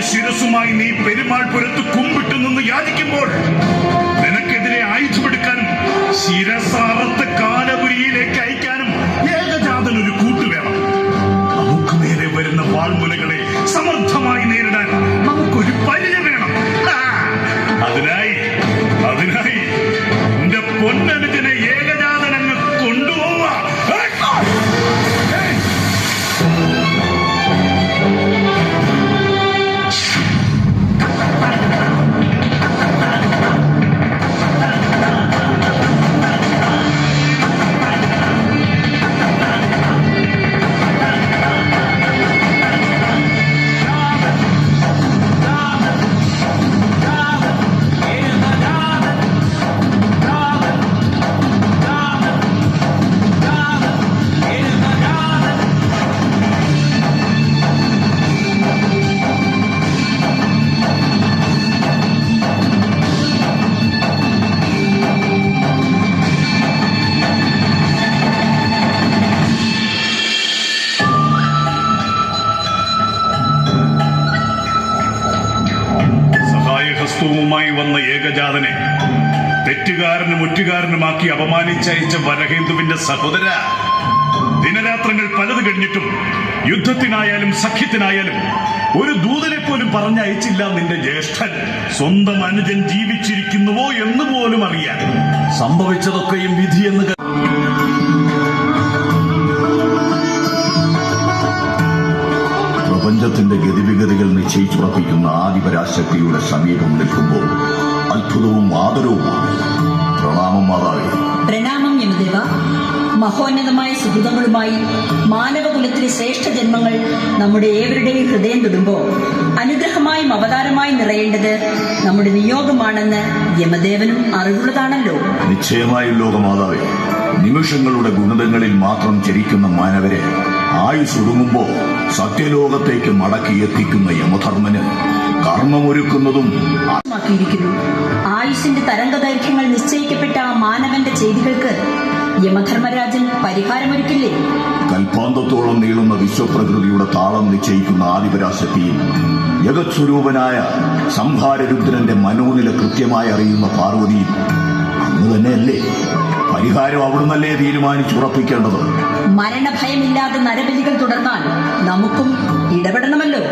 ശിരസുമായി നീ പെരുമാൾപുരത്ത് കുമ്പിട്ട് നിന്ന് യാചിക്കുമ്പോൾ നിനക്കെതിരെ ആയുധമെടുക്കാനും ശിരസാറത്ത് കാലപുരിയിലേക്ക് അയക്കാനും ഏകജാതൻ ഒരു കൂട്ടുവേണം. നമുക്ക് നേരെ വരുന്ന വാൾമുനകളെ സമർത്ഥമായി നേരിടാൻ നമുക്കൊരു പരിചയ വേണം. അതിനായി എന്റെ പൊന്നനുജനെ ഏകജാതനങ്ങ് കൊണ്ടുപോവാ. വുമായി വന്ന ഏകജാതനെ തെറ്റുകാരനും ഒറ്റുകാരനുമാക്കി അപമാനിച്ചയച്ച വരഹേന്ദുവിന്റെ സഹോദര, ദിനരാത്രങ്ങൾ പലത് കഴിഞ്ഞിട്ടും യുദ്ധത്തിനായാലും സഖ്യത്തിനായാലും ഒരു ദൂതനെ പോലും പറഞ്ഞയച്ചില്ല നിന്റെ ജ്യേഷ്ഠൻ. സ്വന്തം അനുജൻ ജീവിച്ചിരിക്കുന്നുവോ എന്ന് പോലും അറിയാൻ. സംഭവിച്ചതൊക്കെയും വിധിയെന്ന് പ്രപഞ്ചത്തിന്റെ ഗതിവിഗതികൾ നിശ്ചയിച്ചുറപ്പിക്കുന്ന ആദിപരാശക്തിയുടെ സമീപം നിൽക്കുമ്പോൾ അത്ഭുതവും ആദരവുമാണ്. പ്രണാമം മാതാവേ. പ്രണാമം യമദേവ. മഹോന്നതമായ സുഹൃതങ്ങളുമായി മാനവകുലത്തിലെ ശ്രേഷ്ഠ ജന്മങ്ങൾ നമ്മുടെ ഏവരുടെയും ഹൃദയം തൊടുമ്പോൾ അനുഗ്രഹമായും അവതാരമായി നിറയേണ്ടത് നമ്മുടെ നിയോഗമാണെന്ന് യമദേവനും അറിവുള്ളതാണല്ലോ. നിശ്ചയമായും ലോകമാതാവേ, നിമിഷങ്ങളുടെ ഗുണിതങ്ങളിൽ മാത്രം ചരിക്കുന്ന മാനവരെ ആയുസ്സൊടുങ്ങുമ്പോ സത്യലോകത്തേക്ക് മടക്കി എത്തിക്കുന്ന യമധർമ്മന് കർമ്മമൊരുക്കുന്നതും ആയുസിന്റെ തരംഗദൈർഘ്യങ്ങൾ നിശ്ചയിക്കപ്പെട്ട ആ മാനവന്റെ ചെയ്തികൾക്ക് യമധർമ്മരാജൻ പരിഹാരമൊരുക്കില്ലേ? കൽപ്പാന്തത്തോളം നീളുന്ന വിശ്വപ്രകൃതിയുടെ താളം നിശ്ചയിക്കുന്ന ആദിപരാശക്തിയിൽ ജഗത്സ്വരൂപനായ സംഹാരരുദ്രന്റെ മനോനില കൃത്യമായി അറിയുന്ന പാർവതിയും അന്ന് തന്നെയല്ലേ പരിഹാരം അവിടുന്നല്ലേ തീരുമാനിച്ചുറപ്പിക്കേണ്ടത്? മരണഭയമില്ലാതെ നരബലികൾ തുടർന്നാൽ നമുക്കും ഇടപെടണമല്ലോ.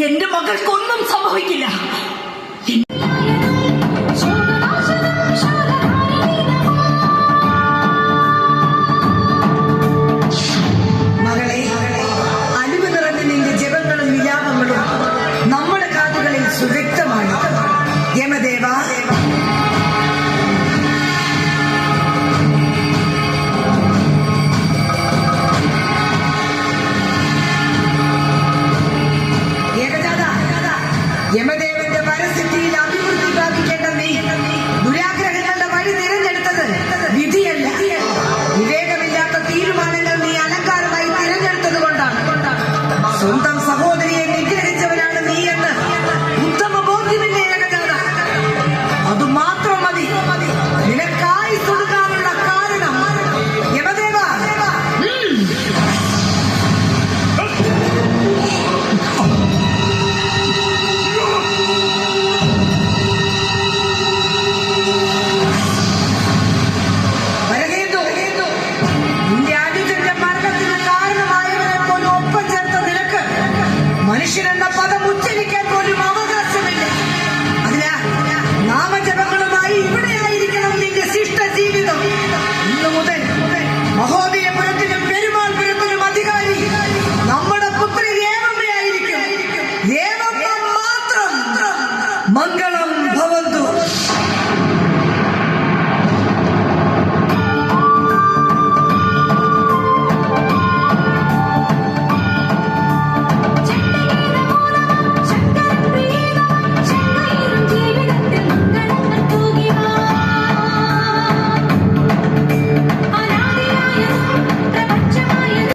എന്റെ മകൾക്കൊന്നും സംഭവിക്കില്ല. മകളെ, അലിവ് നിറഞ്ഞ നിന്റെ ജപങ്ങളും വിലാപങ്ങളും നമ്മുടെ കാതുകളിൽ സുവ്യക്തമാണ്. യമദേവ, യമദേവ